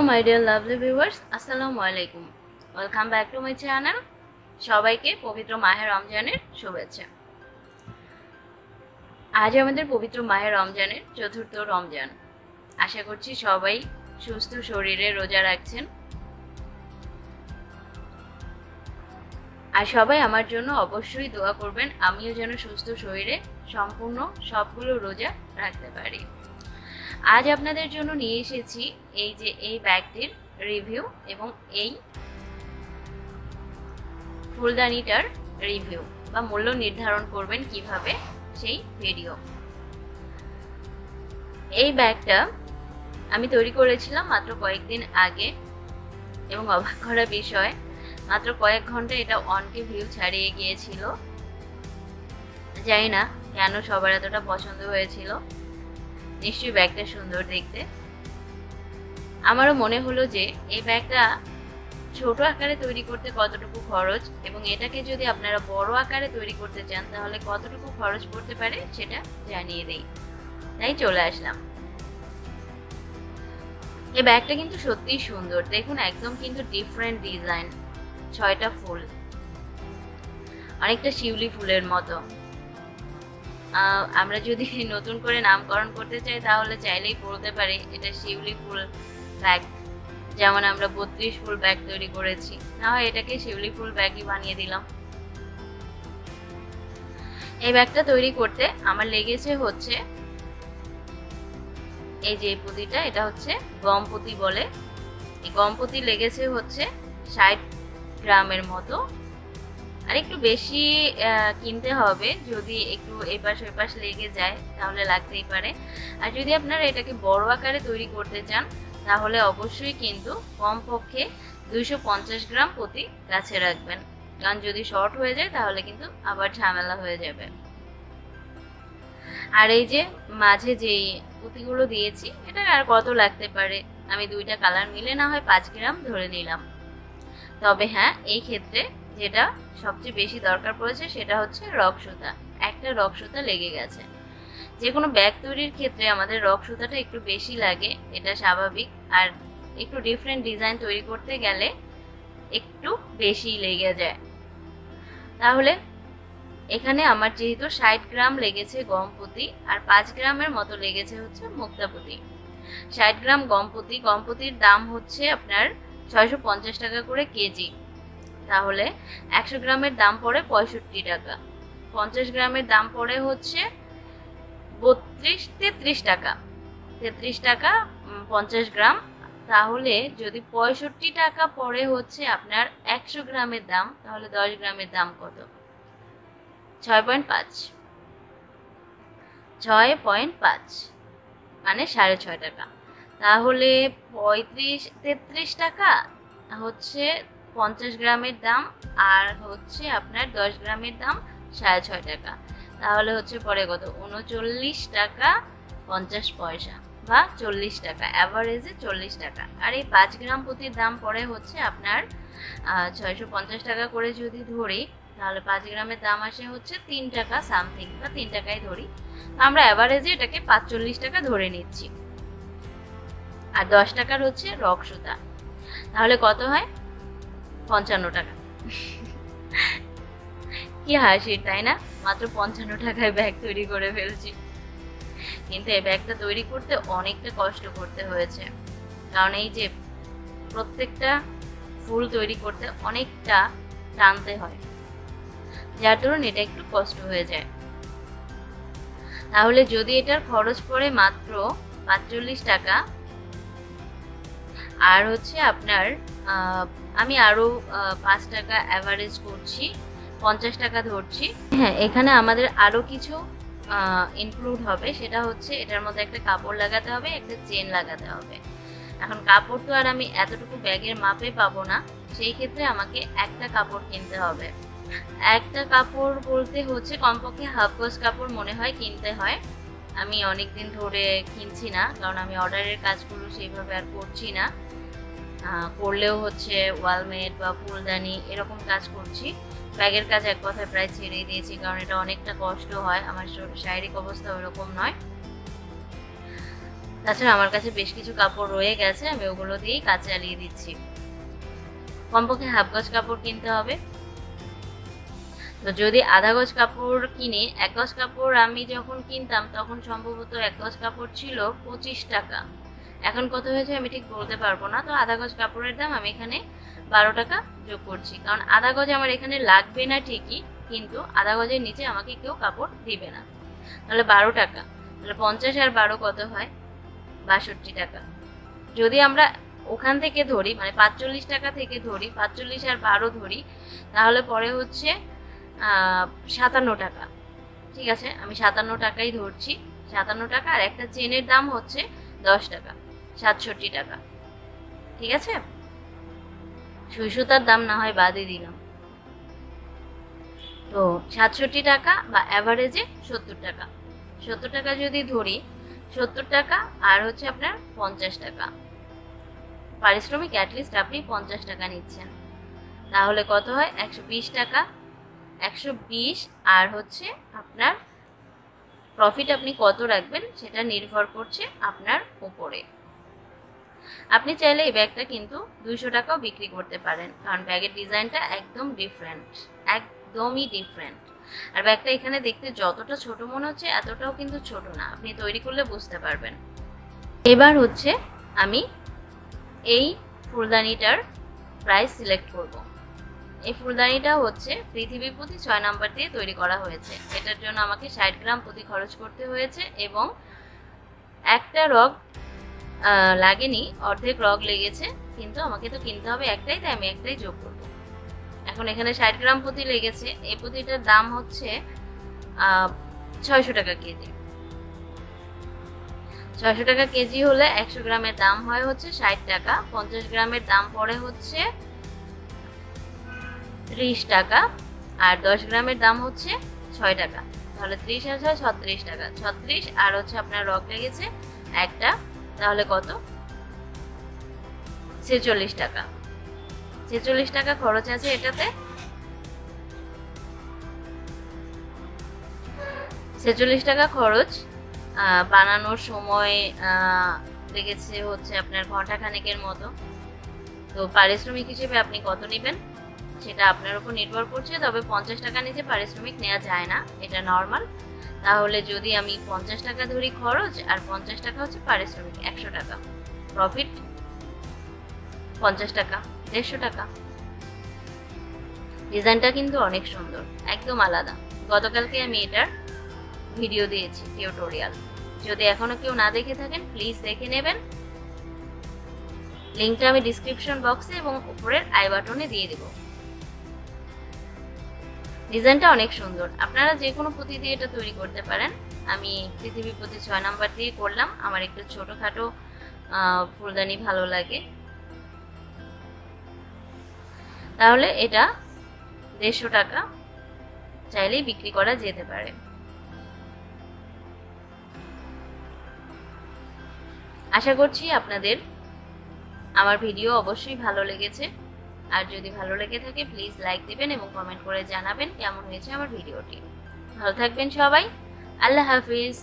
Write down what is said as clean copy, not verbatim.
my dear lovely viewers, আসসালামু আলাইকুম। Welcome back to my channel. সবাইকে পবিত্র মাহে রমজানের শুভেচ্ছা। আজ আমাদের পবিত্র মাহে রমজানের চতুর্থ রমজান। আশা করছি সবাই সুস্থ শরীরে রোজা রাখছেন, আর সবাই আমার জন্য অবশ্যই দোয়া করবেন আমিও যেন সুস্থ শরীরে সম্পূর্ণ সবগুলো রোজা রাখতে পারি। আজ আপনাদের জন্য নিয়ে এসেছি এই ব্যাগটির রিভিউ এবং এই ফুলদানিটার রিভিউ বা মূল্য নির্ধারণ করবেন কিভাবে সেই ভিডিও। এই ব্যাগটা আমি তৈরি করেছিলাম মাত্র কয়েকদিন আগে এবং অবাক করা বিষয় মাত্র কয়েক ঘন্টা এটা 1K ভিউ ছাড়িয়ে গিয়েছিল। জানি না কেন সবার এতটা পছন্দ হয়েছিল, নিশ্চয়ই ব্যাগটা সুন্দর দেখতে। আমারও মনে হলো যে এই ব্যাগটা ছোট আকারে তৈরি করতে কতটুকু খরচ এবং এটাকে যদি আপনারা বড় আকারে তৈরি করতে চান তাহলে কতটুকু খরচ পড়তে পারে সেটা জানিয়ে দেই, তাই চলে আসলাম। এই ব্যাগটা কিন্তু সত্যিই সুন্দর, দেখুন একদম কিন্তু ডিফারেন্ট ডিজাইন, 6টা ফুল, অনেকটা শিউলি ফুলের মতো। আমরা যদি নতুন করে নামকরণ করতে চাই তাহলে চাইলেই বলতে পারি এটা শিউলি ফুল ব্যাগ, যেমন আমরা 32 ফুল ব্যাগ তৈরি করেছি, না হয় এটাকে শিউলি ফুল ব্যাগই বানিয়ে দিলাম। এই ব্যাগটা তৈরি করতে আমার লেগেছে হচ্ছে এই যে পুঁতিটা, এটা হচ্ছে গম পুঁতি বলে। এই গম পুঁতি লেগেছে হচ্ছে 60 গ্রামের মতো, আর একটু বেশি কিনতে হবে, যদি একটু এপাশ ওপাশ লেগে যায় তাহলে লাগতেই পারে। আর যদি আপনারা এটাকে বড় আকারে তৈরি করতে চান তাহলে অবশ্যই কিন্তু কমপক্ষে 250 গ্রাম প্রতি গাছে রাখবেন, কারণ যদি শর্ট হয়ে যায় তাহলে কিন্তু আবার ঝামেলা হয়ে যাবে। আর এই যে মাঝে যেই পুঁতিগুলো দিয়েছি এটা আর কত লাগতে পারে, আমি 2টা কালার মিলে না হয় 5 গ্রাম ধরে নিলাম। তবে হ্যাঁ, এই ক্ষেত্রে যেটা সবচেয়ে বেশি দরকার পড়েছে সেটা হচ্ছে রক সুতা। একটা রক সুতা লেগে গেছে। যে কোনো ব্যাগ তৈরির ক্ষেত্রে আমাদের রক সুতাটা একটু বেশি লাগে, এটা স্বাভাবিক, আর একটু ডিফারেন্ট ডিজাইন তৈরি করতে গেলে একটু বেশি লেগে যায়। তাহলে এখানে আমার যেহেতু 60 গ্রাম লেগেছে গম পুঁতি আর 5 গ্রামের মতো লেগেছে হচ্ছে মুক্তা পুঁতি। 60 গ্রাম গম পুঁতির দাম হচ্ছে আপনার 650 টাকা করে কেজি, তাহলে 100 গ্রামের দাম পড়ে 65 টাকা, 50 গ্রামের দাম পড়ে হচ্ছে 33 টাকা, 33 টাকা 50 গ্রাম। তাহলে যদি 65 টাকা পড়ে হচ্ছে আপনার 100 গ্রামের দাম, তাহলে 10 গ্রামের দাম কত? 6.5 মানে 6.5 টাকা। তাহলে 33 টাকা হচ্ছে 50 গ্রামের দাম, আর হচ্ছে আপনার 10 গ্রামের দাম 6.5 টাকা, তাহলে হচ্ছে পরে কত? 39 টাকা 50 পয়সা বা 40 টাকা, অ্যাভারেজে 40 টাকা। আর এই 5 গ্রাম প্রতি দাম পড়ে হচ্ছে আপনার 650 টাকা করে যদি ধরি তাহলে 5 গ্রামের দাম আসে হচ্ছে 3 টাকা সামথিং, বা 3 টাকাই ধরি, আমরা অ্যাভারেজে এটাকে 45 টাকা ধরে নিচ্ছি। আর 10 টাকার হচ্ছে রক সুতা, তাহলে কত হয়? 55 টাকা। কি হাসির, তাই না? মাত্র 55 টাকায় ব্যাগ তৈরি করে ফেলছি। কিন্তু এই ব্যাগটা তৈরি করতে অনেকটা কষ্ট করতে হয়েছে, কারণ এই যে প্রত্যেকটা ফুল তৈরি করতে অনেকটা টানতে হয়, যার দরুন এটা একটু কষ্ট হয়ে যায়। তাহলে যদি এটার খরচ পড়ে মাত্র 45 টাকা, আর হচ্ছে আপনার আমি আরো 5 টাকা অ্যাভারেজ করছি, 50 টাকা ধরছি। হ্যাঁ, এখানে আমাদের আরো কিছু ইনক্লুড হবে, সেটা হচ্ছে এটার মধ্যে একটা কাপড় লাগাতে হবে, একটা চেন লাগাতে হবে। এখন কাপড় তো আর আমি এতটুকু ব্যাগের মাপে পাবো না, সেই ক্ষেত্রে আমাকে একটা কাপড় কিনতে হবে। একটা কাপড় বলতে হচ্ছে কমপক্ষে হাফ গজ কাপড় মনে হয় কিনতে হয়। আমি অনেকদিন ধরে কিনছি না, কারণ আমি অর্ডারের কাজগুলো সেইভাবে আর করছি না, করলেও হচ্ছে ওয়ালমেট বা ফুলদানি এরকম কাজ করছি। ব্যাগের কাজ এক কথায় প্রায় ছেড়েই দিয়েছি, কারণ এটা অনেকটা কষ্ট হয়, আমার শারীরিক অবস্থা ওরকম নয়। তাছাড়া আমার কাছে বেশ কিছু কাপড় রয়ে গেছে, আমি ওগুলো দিয়েই কাজ চালিয়ে দিচ্ছি। কমপক্ষে হাফ গজ কাপড় কিনতে হবে। তো যদি আধা গজ কাপড় কিনে, 1 গজ কাপড় আমি যখন কিনতাম তখন সম্ভবত 1 গজ কাপড় ছিল 25 টাকা। এখন কত হয়েছে আমি ঠিক বলতে পারবো না। তো আধা গজ কাপড়ের দাম আমি এখানে 12 টাকা যোগ করছি, কারণ আধা গজ আমার এখানে লাগবে না ঠিকই, কিন্তু আধা গজের নিচে আমাকে কেউ কাপড় দিবে না। তাহলে 12 টাকা, তাহলে 50 আর 12 কত হয়? 62 টাকা। যদি আমরা ওখান থেকে ধরি, মানে 45 টাকা থেকে ধরি, 45 আর 12 ধরি, তাহলে পরে হচ্ছে 57 টাকা। ঠিক আছে, আমি 57 টাকাই ধরছি। 57 টাকা, আর একটা চেনের দাম হচ্ছে 10 টাকা, 67 টাকা। ঠিক আছে, সুই সুতার দাম না হয় বাদে দিলাম। তো 67 টাকা বা অ্যাভারেজে 70 টাকা। 70 টাকা যদি ধরি, 70 টাকা আর হচ্ছে আপনার 50 টাকা পারিশ্রমিক, অ্যাটলিস্ট আপনি 50 টাকা নিচ্ছেন, তাহলে কত হয়? 120 টাকা। 120 আর হচ্ছে আপনার প্রফিট আপনি কত রাখবেন সেটা নির্ভর করছে আপনার উপরে। আপনি চাইলে এই ব্যাগটা কিন্তু 200 টাকাও বিক্রি করতে পারেন, কারণ ব্যাগের ডিজাইনটা একদম ডিফারেন্ট, একদমই ডিফারেন্ট। আর ব্যাগটা এখানে দেখতে যতটা ছোট মনে হচ্ছে এতটাও কিন্তু ছোট না, আপনি তৈরি করলে বুঝতে পারবেন। এবার হচ্ছে আমি এই ফুলদানিটার প্রাইস সিলেক্ট করব। এই ফুলদানিটা হচ্ছে পৃথিবী পুঁতি 6 নাম্বার দিয়ে তৈরি করা হয়েছে। এটার জন্য আমাকে 60 গ্রাম পুঁতি খরচ করতে হয়েছে, এবং একটা রগ লাগেনি, অর্ধেক রগ লেগেছে, কিন্তু আমাকে তো কিনতে হবে একটাই, তাই আমি একটাই যোগ করব। এখন এখানে 60 গ্রাম পুঁতি লেগেছে। এই পুঁতিটার দাম হচ্ছে 600 টাকা কেজি। 600 টাকা কেজি হলে 100 গ্রামের দাম হয় হচ্ছে 60 টাকা। 50 গ্রামের দাম পড়ে হচ্ছে 30 টাকা, আর 10 গ্রামের দাম হচ্ছে 6 টাকা। তাহলে 30 আর 6 36 টাকা। 36 আর হচ্ছে আপনার রগ লেগেছে একটা, তাহলে কত? 46 টাকা। 46 টাকা খরচ আছে এটাতে। 46 টাকা খরচ। বানানোর সময় লেগেছে হচ্ছে আপনার ঘন্টা খানেকের মতো। তো পারিশ্রমিক হিসেবে আপনি কত নেবেন সেটা আপনার উপর নির্ভর করছে, তবে 50 টাকা নিচে পারিশ্রমিক নেওয়া যায় না, এটা নর্মাল। তাহলে যদি আমি 50 টাকা ধরি খরচ, আর 50 টাকা হচ্ছে পারিশ্রমিক, 100 টাকা প্রফিট, 50 টাকা, 150 টাকা। ডিজাইনটা কিন্তু অনেক সুন্দর, একদম আলাদা। গতকালকে আমি এটার ভিডিও দিয়েছি, টিউটোরিয়াল। যদি এখনো কেউ না দেখে থাকেন প্লিজ দেখে নেবেন। লিঙ্কটা আমি ডিসক্রিপশন বক্সে এবং উপরের আই বাটনে দিয়ে দেব। ডিজাইনটা অনেক সুন্দর, আপনারা যে কোনো পুঁতি দিয়ে এটা তৈরি করতে পারেন। আমি পৃথিবী পুঁতি 6 নাম্বার দিয়ে করলাম, আমার একটু ছোটখাটো ফুলদানি ভালো লাগে। তাহলে এটা 150 টাকা চাইলেই বিক্রি করা যেতে পারে। আশা করছি আপনাদের আমার ভিডিও অবশ্যই ভালো লেগেছে, আর যদি ভালো লেগে থাকে প্লিজ লাইক দিবেন এবং কমেন্ট করে জানাবেন কেমন হয়েছে আমার ভিডিওটি। ভালো থাকবেন সবাই, আল্লাহ হাফিজ।